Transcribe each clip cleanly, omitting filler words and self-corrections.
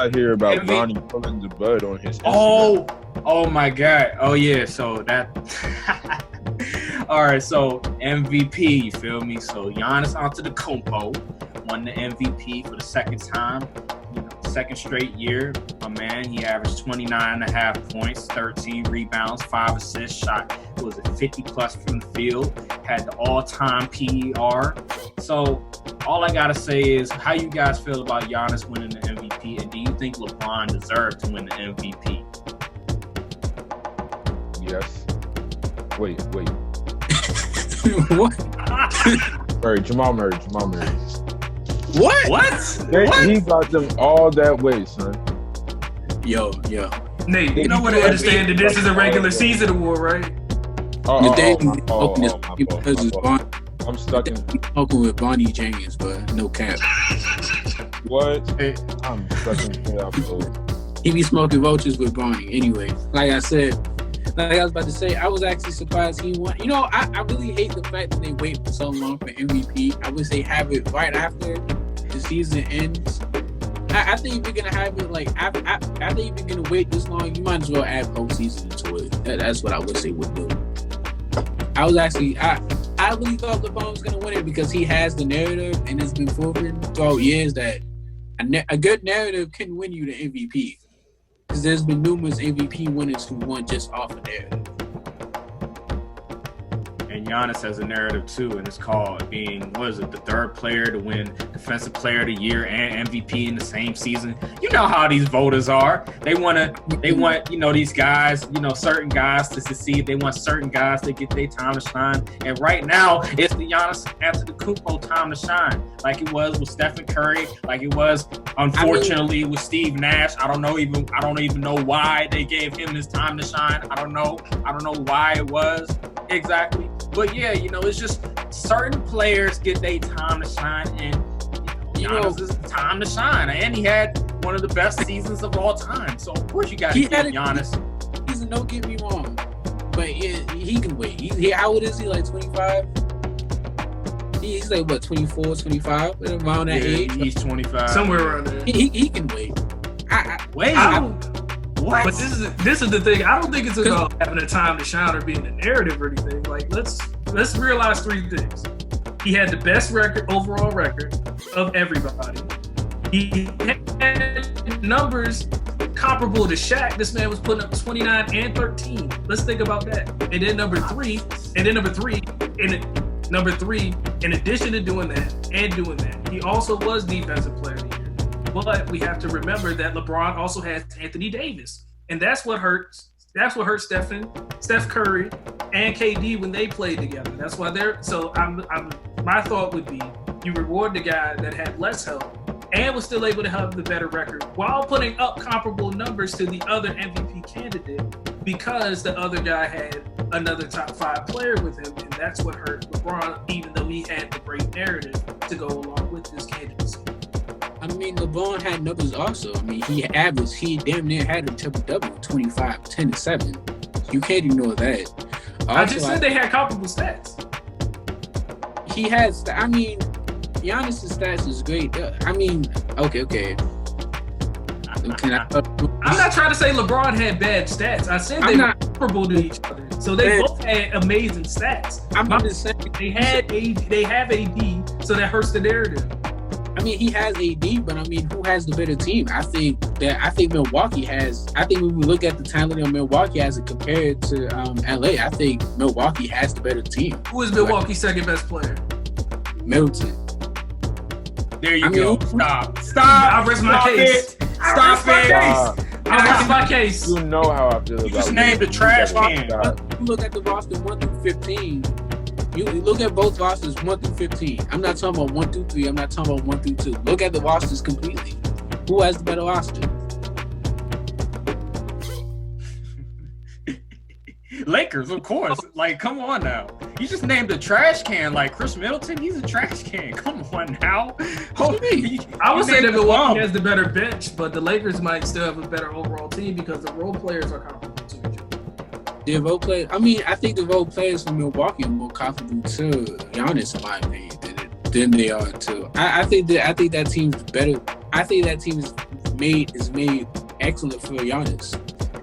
I hear about Bronny pulling the bud on his Instagram. Oh my God. Oh yeah. So that. All right. So MVP. You feel me? So Giannis Antetokounmpo won the MVP for the second time. Second straight year. My man, he averaged 29.5 points, 13 rebounds, 5 assists, shot, was it 50 plus from the field, had the all-time PER. So all I gotta say is, how you guys feel about Giannis winning the MVP, and do you think LeBron deserved to win the MVP? Yes. Wait. What? Murray, Jamal Murray. What? He got them all that way, son. Yo. Nate, you know what? I understand that this is a regular season award, right? I'm stuck in. Smoking with Bonnie James, but no cap. What? I'm stuck in playoff. He be smoking vultures with Bonnie. Anyway, like I was about to say, I was actually surprised he won. You know, I really hate the fact that they wait for so long for MVP. I wish they have it right after the season ends. I think if you're gonna have it like after you've been gonna wait this long, you might as well add postseason into it. That's what I wish they would do. I really thought LeBron was gonna win it because he has the narrative, and it's been proven throughout years that a good narrative can win you the MVP. Because there's been numerous MVP winners who won just off of narrative. And Giannis has a narrative too, and it's called being, the third player to win Defensive Player of the Year and MVP in the same season. You know how these voters are. They want, these guys, certain guys to succeed. They want certain guys to get their time to shine. And right now, it's the Giannis Antetokounmpo time to shine. Like it was with Stephen Curry, like it was, unfortunately, with Steve Nash. I don't even know why they gave him this time to shine. I don't know why it was exactly. But yeah, it's just certain players get their time to shine, and Giannis is time to shine. And he had one of the best seasons of all time. So of course you got to give Giannis. Don't get me wrong, but yeah, he can wait. How old is he? Like 25? He's like what, 24, 25, around that age. He's 25, somewhere around there. He can wait. What? But this is the thing. I don't think it's about having a time to shine or being a narrative or anything. Like let's realize three things. He had the best overall record of everybody. He had numbers comparable to Shaq. This man was putting up 29 and 13. Let's think about that. And then number three, in addition to doing that, he also was Defensive Player of the Year. But we have to remember that LeBron also has Anthony Davis. And that's what hurts. That's what hurt Steph Curry and KD when they played together. That's why my thought would be you reward the guy that had less help and was still able to have the better record while putting up comparable numbers to the other MVP candidate because the other guy had another top 5 player with him. And that's what hurt LeBron, even though he had the great narrative to go along with his candidacy. I mean, LeBron had numbers also. I mean, he damn near had a triple-double, 25, 10, and 7. You can't ignore that. Also, I just said they had comparable stats. He has, Giannis' stats is great. Okay. I'm not trying to say LeBron had bad stats. I said they were comparable to each other. So they both had amazing stats. I'm just saying. They have AD, so that hurts the narrative. I mean, he has AD, but who has the better team? I think Milwaukee has. I think when we look at the talent of Milwaukee as it compared to LA, I think Milwaukee has the better team. Who is Milwaukee's second best player? Middleton. There you go. Stop. I rest my case. Stop it. I rest my case. You know how I feel about it. You just named the trash can. You look at the roster 1 through 15. You look at both rosters 1 through 15. I'm not talking about 1 through 3. I'm not talking about 1 through 2. Look at the rosters completely. Who has the better roster? Lakers, of course. Like, come on now. You just named a trash can like Chris Middleton. He's a trash can. Come on now. I would say that Milwaukee has the better bench, but the Lakers might still have a better overall team because the role players are comparable to each other. The role players. I think the role players from Milwaukee are more comfortable to Giannis, in my opinion, than they are to. I think that team's better. I think that team is made excellent for Giannis.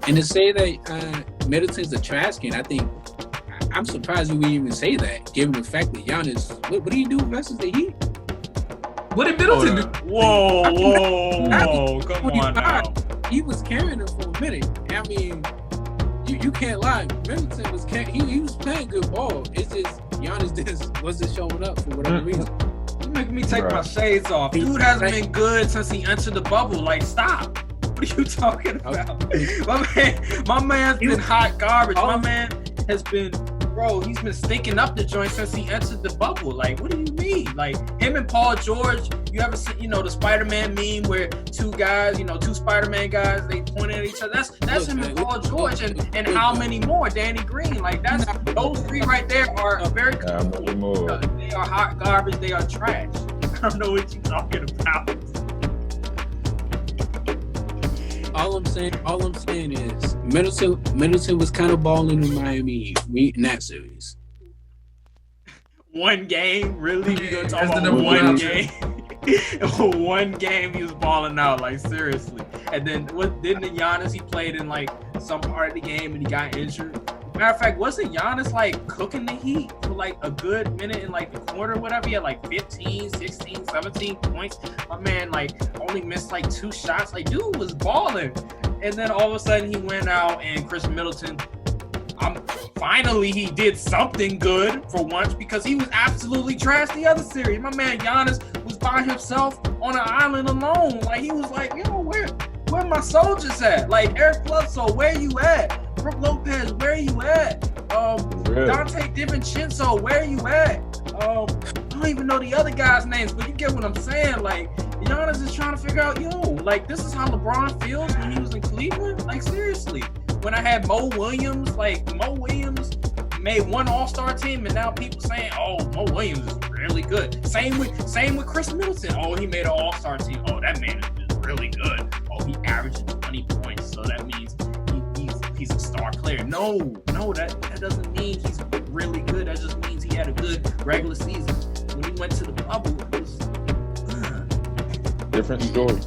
And to say that Middleton's a trash can, I think I'm surprised you would even say that, given the fact that Giannis, what do you do versus the Heat? What did Middleton do? Whoa, come on now. He was carrying him for a minute. I mean, you can't lie. Middleton was he was playing good ball. It's just Giannis just wasn't showing up for whatever reason. You making me take my shades off. Dude hasn't been good since he entered the bubble. Like, stop. What are you talking about? My man's been hot garbage. My man has been, bro, he's been stinking up the joint since he entered the bubble. Like, what do you mean? Like, him and Paul George, you ever seen, the Spider-Man meme where two guys, two Spider-Man guys, they point at each other? That's him and Paul George and how many more? Danny Green. Like, those three right there are very cool. They are hot garbage. They are trash. I don't know what you're talking about. All I'm saying is Middleton was kind of balling in Miami in that series. One game, really? We gonna talk about one game? One game he was balling out, like, seriously. And then didn't Giannis, he played in like some part of the game and he got injured. Matter of fact, wasn't Giannis like cooking the Heat for like a good minute in like the quarter or whatever? He had like 15, 16, 17 points. My man like only missed like 2 shots. Like, dude was balling. And then all of a sudden he went out and Chris Middleton, finally he did something good for once, because he was absolutely trash the other series. My man Giannis was by himself on an island alone. Like, he was like, where my soldiers at? Like, Eric Bledsoe, where you at? Brook Lopez, where you at? Dante DiVincenzo, where you at? I don't even know the other guys' names, but you get what I'm saying. Like, Giannis is trying to figure out, like, this is how LeBron feels when he was in Cleveland? Like, seriously. When I had Mo Williams made one All-Star team, and now people saying, oh, Mo Williams is really good. Same with Chris Middleton. Oh, he made an All-Star team. Oh, that man is really good. Oh, he averaged 20 points, so that means he's a star player. No, that doesn't mean he's really good. That just means he had a good regular season. When he went to the bubble, it was different story.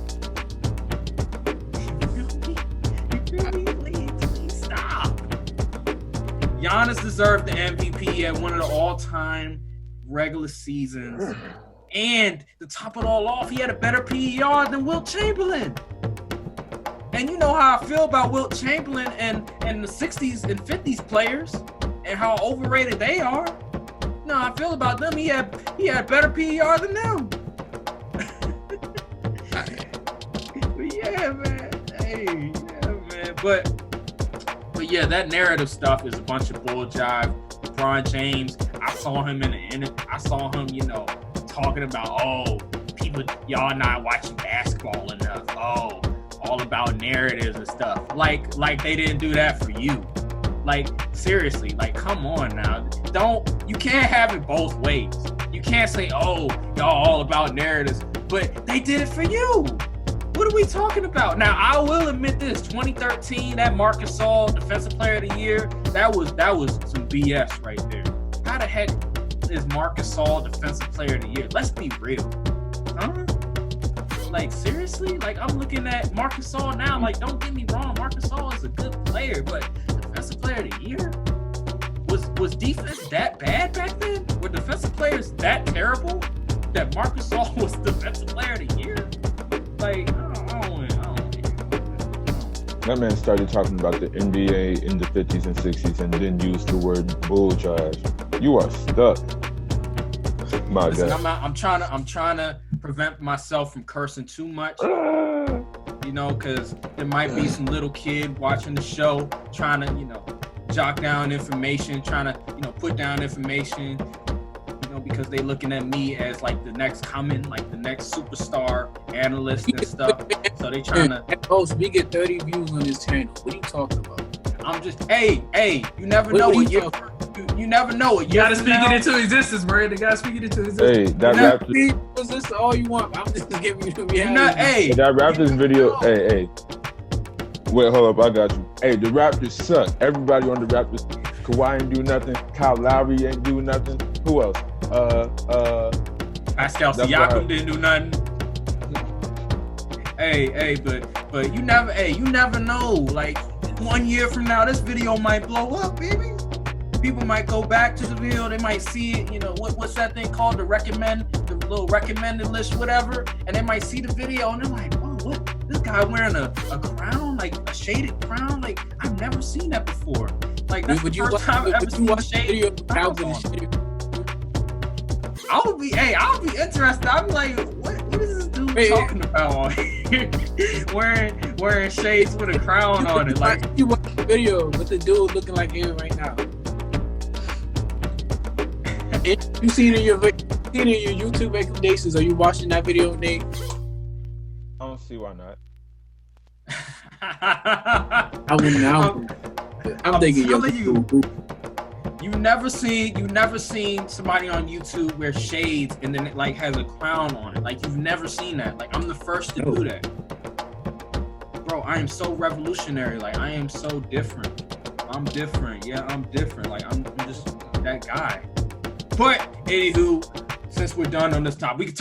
Please stop. Giannis deserved the MVP at one of the all-time regular seasons. And to top it all off, he had a better PER than Wilt Chamberlain. And you know how I feel about Wilt Chamberlain and the 60s and 50s players and how overrated they are. No, I feel about them. He had better PER than them. But yeah, man. Hey, yeah, man. But yeah, that narrative stuff is a bunch of bull jive. LeBron James, I saw him talking about, people, y'all not watching basketball enough. All about narratives and stuff. Like they didn't do that for you. Like, seriously, like, come on now. You can't have it both ways. You can't say, oh, y'all all about narratives, but they did it for you. What are we talking about? Now, I will admit this, 2013, that Marc Gasol Defensive Player of the Year, that was some BS right there. How the heck is Marc Gasol Defensive Player of the Year? Let's be real. Huh? Like, seriously? Like, I'm looking at Marc Gasol now. Like, don't get me wrong, Marc Gasol is a good player, but Defensive Player of the Year? Was defense that bad back then? Were defensive players that terrible that Marc Gasol was Defensive Player of the Year? Like, I don't. That man started talking about the NBA in the 50s and 60s and then used the word bull jive. You are stuck. My God. I'm trying to prevent myself from cursing too much. Because there might be some little kid watching the show trying to, jot down information, trying to, put down information, because they looking at me as like the next the next superstar analyst and stuff. So they trying to. Host, we get 30 views on this channel. What are you talking about? I'm just, hey, you never know what you never know it. You gotta speak it into existence, bro. You gotta speak it into existence. Hey, that Raptors. This is all you want. I'm just giving you the reality. That Raptors video. Hey. Wait, hold up. I got you. Hey, the Raptors suck. Everybody on the Raptors. Kawhi ain't do nothing. Kyle Lowry ain't do nothing. Who else? Pascal Siakam didn't do nothing. but you never know. Like 1 year from now, this video might blow up, baby. People might go back to the video. They might see it. You know what's that thing called? The little recommended list, whatever. And they might see the video and they're like, oh, what? This guy wearing a crown, like a shaded crown. Like I've never seen that before. Like that's the first time I've ever seen a shaded crown. I'll be interested. I'll be like, what is this dude talking about? wearing shades with a crown on it. Like you watch the video with the dude looking like him right now. You see it in your YouTube recommendations. Are you watching that video, Nate? I don't see why not. I'm thinking you've never seen somebody on YouTube wear shades and then it like has a crown on it. Like you've never seen that. Like I'm the first to do that. Bro, I am so revolutionary. Like I am so different. I'm different. Yeah, I'm different. Like I'm just that guy. But anywho, since we're done on this topic, we can talk